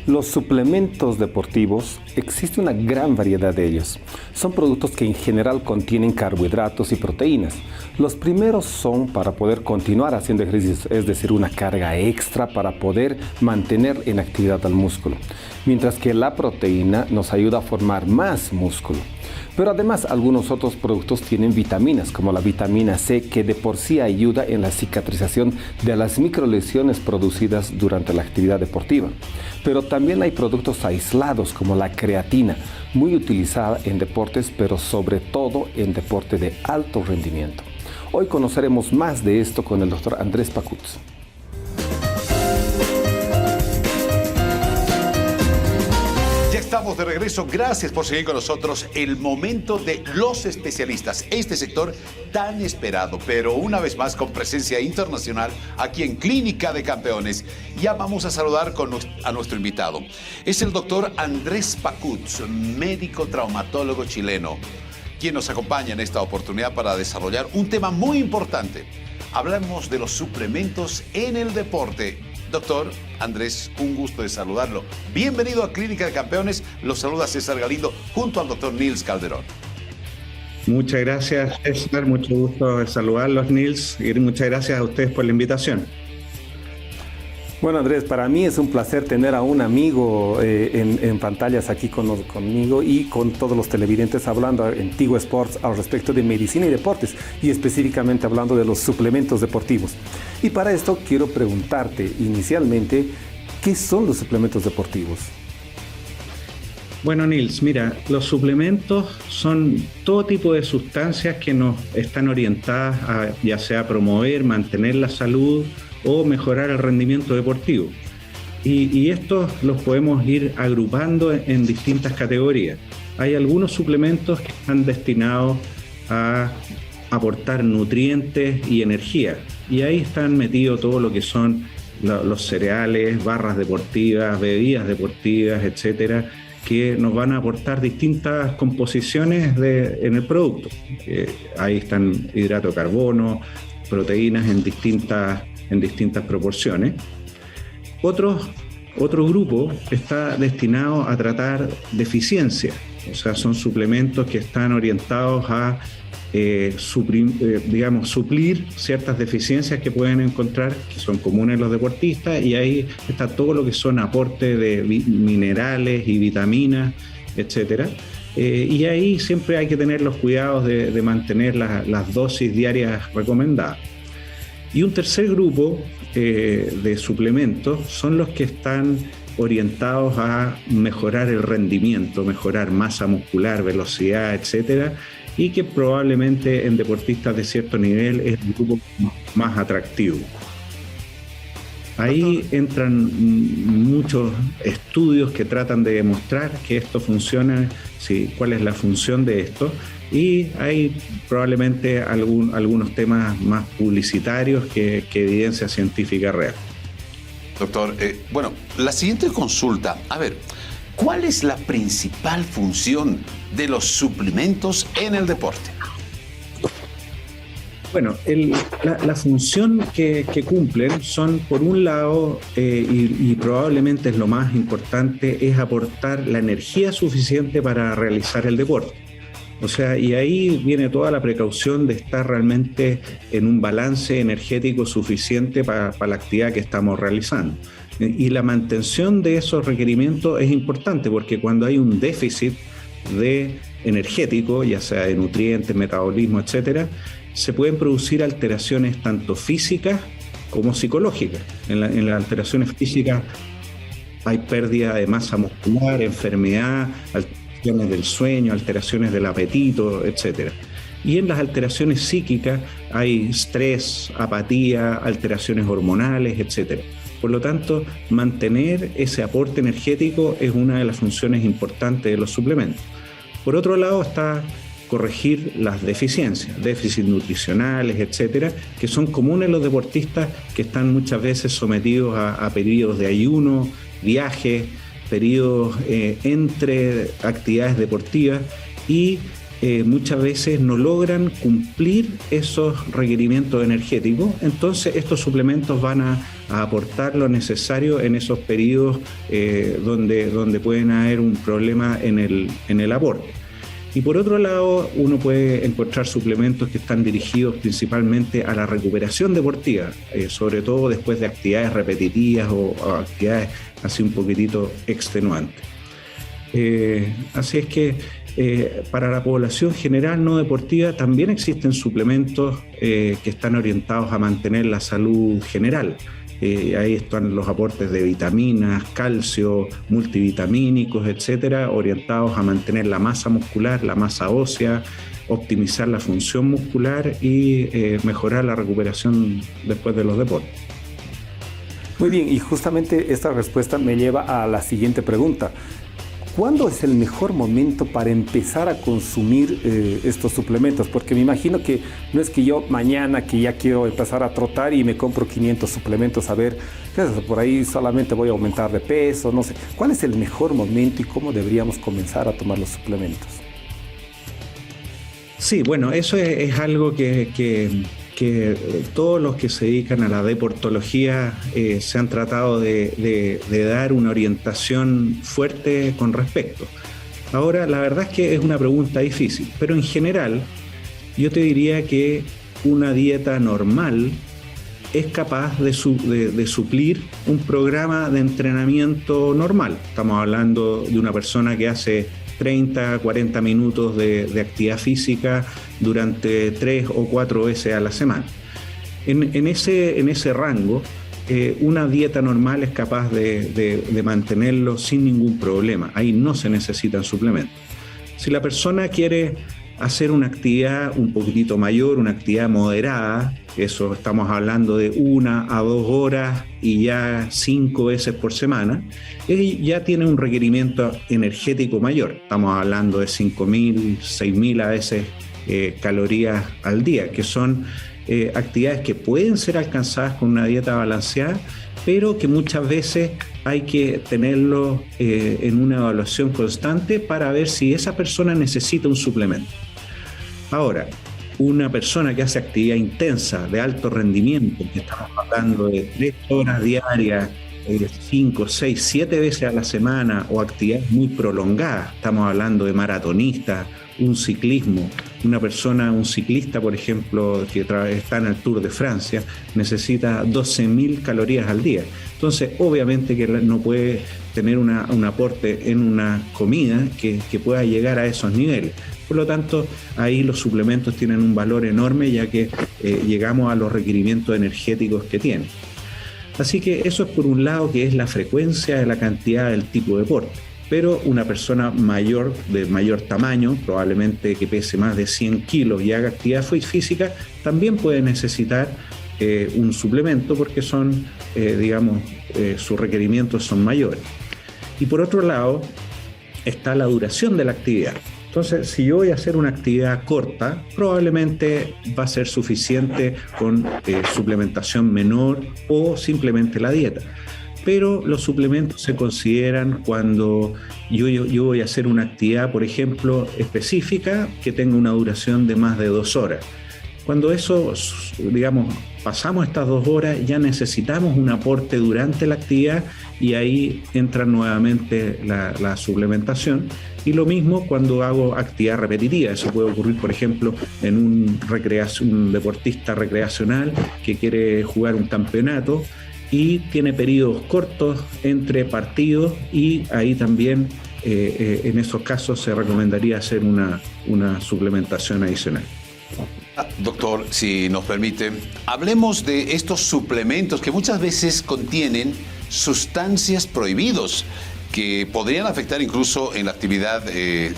Los suplementos deportivos, existe una gran variedad de ellos. Son productos que en general contienen carbohidratos y proteínas. Los primeros son para poder continuar haciendo ejercicios, es decir, una carga extra para poder mantener en actividad al músculo. Mientras que la proteína nos ayuda a formar más músculo. Pero además algunos otros productos tienen vitaminas, como la vitamina C, que de por sí ayuda en la cicatrización de las microlesiones producidas durante la actividad deportiva. Pero también hay productos aislados, como la creatina, muy utilizada en deportes, pero sobre todo en deporte de alto rendimiento. Hoy conoceremos más de esto con el doctor Andrés Pacutz. Estamos de regreso, gracias por seguir con nosotros. El momento de los especialistas, este sector tan esperado, pero una vez más con presencia internacional aquí en Clínica de Campeones. Ya vamos a saludar a nuestro invitado. Es el doctor Andrés Pacutz, médico traumatólogo chileno, quien nos acompaña en esta oportunidad para desarrollar un tema muy importante. Hablamos de los suplementos en el deporte. Doctor Andrés, un gusto de saludarlo. Bienvenido a Clínica de Campeones. Los saluda César Galindo junto al doctor Nils Calderón. Muchas gracias, César. Mucho gusto de saludarlos, Nils. Y muchas gracias a ustedes por la invitación. Bueno, Andrés, para mí es un placer tener a un amigo en pantallas aquí conmigo y con todos los televidentes hablando en Tigo Sports al respecto de medicina y deportes y específicamente hablando de los suplementos deportivos. Y para esto quiero preguntarte inicialmente, ¿qué son los suplementos deportivos? Bueno, Nils, mira, los suplementos son todo tipo de sustancias que nos están orientadas a ya sea promover, mantener la salud o mejorar el rendimiento deportivo. Y estos los podemos ir agrupando en distintas categorías. Hay algunos suplementos que están destinados a aportar nutrientes y energía. Y ahí están metidos todo lo que son los cereales, barras deportivas, bebidas deportivas, etcétera, que nos van a aportar distintas composiciones en el producto. Ahí están hidrato de carbono, proteínas en distintas proporciones. Otro grupo está destinado a tratar deficiencias, o sea, son suplementos que están orientados a suplir ciertas deficiencias que pueden encontrar, que son comunes en los deportistas, y ahí está todo lo que son aportes de minerales y vitaminas, etcétera. Y ahí siempre hay que tener los cuidados de mantener las dosis diarias recomendadas. Y un tercer grupo de suplementos son los que están orientados a mejorar el rendimiento, mejorar masa muscular, velocidad, etcétera, y que probablemente en deportistas de cierto nivel es el grupo más atractivo. Ahí entran muchos estudios que tratan de demostrar que esto funciona, cuál es la función de esto, y hay probablemente algunos temas más publicitarios que evidencia científica real. Doctor, la siguiente consulta, ¿cuál es la principal función de los suplementos en el deporte? Bueno, la función que cumplen son, por un lado, y probablemente es lo más importante, es aportar la energía suficiente para realizar el deporte. O sea, y ahí viene toda la precaución de estar realmente en un balance energético suficiente para la actividad que estamos realizando. Y la mantención de esos requerimientos es importante porque cuando hay un déficit energético, ya sea de nutrientes, metabolismo, etcétera, se pueden producir alteraciones tanto físicas como psicológicas. En las alteraciones físicas hay pérdida de masa muscular, enfermedad, alteraciones del sueño, alteraciones del apetito, etcétera. Y en las alteraciones psíquicas hay estrés, apatía, alteraciones hormonales, etcétera. Por lo tanto, mantener ese aporte energético es una de las funciones importantes de los suplementos. Por otro lado está corregir las deficiencias, déficits nutricionales, etcétera, que son comunes en los deportistas que están muchas veces sometidos a periodos de ayuno, viajes, periodos entre actividades deportivas y muchas veces no logran cumplir esos requerimientos energéticos. Entonces estos suplementos van a aportar lo necesario en esos periodos donde pueden haber un problema en el aporte. Y por otro lado, uno puede encontrar suplementos que están dirigidos principalmente a la recuperación deportiva, sobre todo después de actividades repetitivas o actividades así un poquitito extenuantes. Así es que para la población general no deportiva también existen suplementos que están orientados a mantener la salud general. Ahí están los aportes de vitaminas, calcio, multivitamínicos, etcétera, orientados a mantener la masa muscular, la masa ósea, optimizar la función muscular y mejorar la recuperación después de los deportes. Muy bien, y justamente esta respuesta me lleva a la siguiente pregunta. ¿Cuándo es el mejor momento para empezar a consumir estos suplementos? Porque me imagino que no es que yo mañana que ya quiero empezar a trotar y me compro 500 suplementos, a ver, por ahí solamente voy a aumentar de peso, no sé. ¿Cuál es el mejor momento y cómo deberíamos comenzar a tomar los suplementos? Sí, bueno, eso es algo que todos los que se dedican a la deportología se han tratado de dar una orientación fuerte con respecto. Ahora, la verdad es que es una pregunta difícil, pero en general yo te diría que una dieta normal es capaz de suplir un programa de entrenamiento normal. Estamos hablando de una persona que hace 30, 40 minutos de actividad física durante 3 o 4 veces a la semana. En ese rango, una dieta normal es capaz de mantenerlo sin ningún problema. Ahí no se necesitan suplementos. Si la persona quiere hacer una actividad un poquitito mayor, una actividad moderada, eso estamos hablando de 1 a 2 horas y ya 5 veces por semana, ya tiene un requerimiento energético mayor. Estamos hablando de 5.000, 6.000 a veces calorías al día, que son actividades que pueden ser alcanzadas con una dieta balanceada, pero que muchas veces hay que tenerlo en una evaluación constante para ver si esa persona necesita un suplemento. Ahora, una persona que hace actividad intensa, de alto rendimiento, que estamos hablando de 3 horas diarias, 5, 6, 7 veces a la semana, o actividades muy prolongadas, estamos hablando de maratonistas, un ciclismo, un ciclista, por ejemplo, que está en el Tour de Francia, necesita 12.000 calorías al día. Entonces, obviamente que no puede tener un aporte en una comida que pueda llegar a esos niveles. Por lo tanto, ahí los suplementos tienen un valor enorme, ya que llegamos a los requerimientos energéticos que tienen. Así que eso es por un lado, que es la frecuencia de la cantidad del tipo de deporte. Pero una persona mayor, de mayor tamaño, probablemente que pese más de 100 kilos y haga actividad física, también puede necesitar un suplemento, porque sus requerimientos son mayores. Y por otro lado, está la duración de la actividad. Entonces, si yo voy a hacer una actividad corta, probablemente va a ser suficiente con suplementación menor o simplemente la dieta. Pero los suplementos se consideran cuando yo voy a hacer una actividad, por ejemplo, específica, que tenga una duración de más de 2 horas. Cuando pasamos estas 2 horas, ya necesitamos un aporte durante la actividad, y ahí entra nuevamente la suplementación. Y lo mismo cuando hago actividad repetitiva. Eso puede ocurrir, por ejemplo, en un deportista recreacional que quiere jugar un campeonato y tiene periodos cortos entre partidos, y ahí también en esos casos se recomendaría hacer una suplementación adicional. Doctor, si nos permite, hablemos de estos suplementos que muchas veces contienen sustancias prohibidos que podrían afectar incluso en la actividad,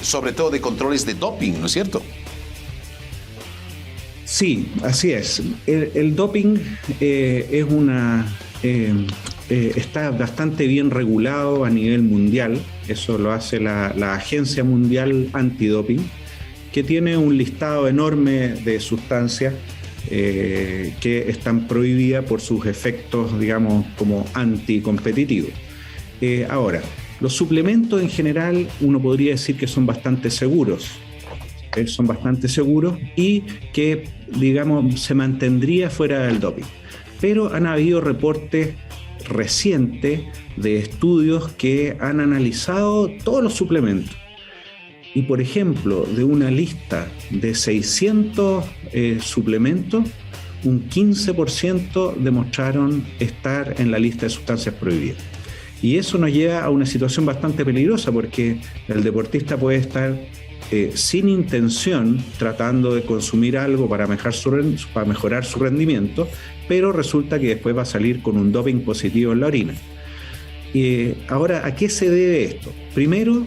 sobre todo de controles de doping, ¿no es cierto? Sí, así es. El doping está bastante bien regulado a nivel mundial. Eso lo hace la Agencia Mundial Antidoping, que tiene un listado enorme de sustancias que están prohibidas por sus efectos, como anticompetitivos. Ahora, los suplementos en general uno podría decir que son bastante seguros. son bastante seguros y que, digamos, se mantendría fuera del doping. Pero han habido reportes recientes de estudios que han analizado todos los suplementos. Y, por ejemplo, de una lista de 600 suplementos, un 15% demostraron estar en la lista de sustancias prohibidas. Y eso nos lleva a una situación bastante peligrosa, porque el deportista puede estar sin intención tratando de consumir algo para mejorar su rendimiento, pero resulta que después va a salir con un doping positivo en la orina. Ahora, ¿a qué se debe esto? Primero,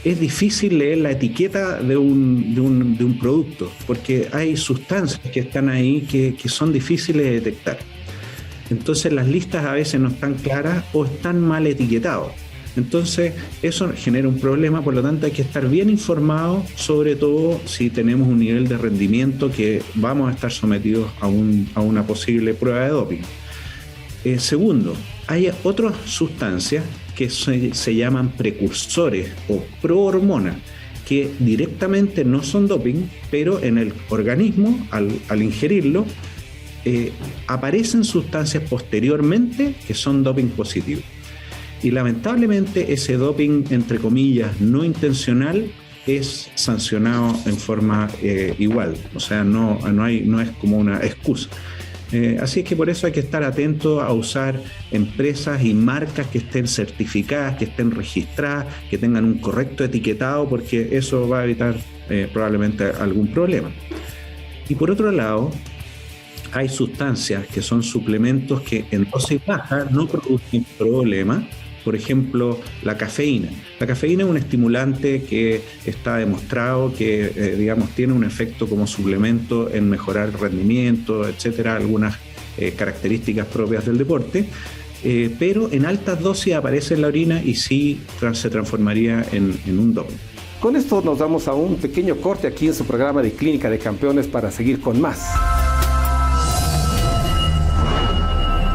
es difícil leer la etiqueta de un producto, porque hay sustancias que están ahí que son difíciles de detectar. Entonces las listas a veces no están claras o están mal etiquetados. Entonces eso genera un problema, por lo tanto hay que estar bien informados, sobre todo si tenemos un nivel de rendimiento que vamos a estar sometidos a una posible prueba de doping. Segundo, hay otras sustancias que se llaman precursores o prohormonas, que directamente no son doping, pero en el organismo, al ingerirlo, aparecen sustancias posteriormente que son doping positivos. Y lamentablemente ese doping, entre comillas, no intencional, es sancionado en forma igual, o sea, no es como una excusa. Así es que por eso hay que estar atento a usar empresas y marcas que estén certificadas, que estén registradas, que tengan un correcto etiquetado, porque eso va a evitar probablemente algún problema. Y por otro lado, hay sustancias que son suplementos que en dosis baja no producen problema. Por ejemplo, la cafeína. La cafeína es un estimulante que está demostrado que, tiene un efecto como suplemento en mejorar el rendimiento, etcétera, algunas características propias del deporte, pero en altas dosis aparece en la orina y sí se transformaría en un doping. Con esto nos damos a un pequeño corte aquí en su programa de Clínica de Campeones para seguir con más.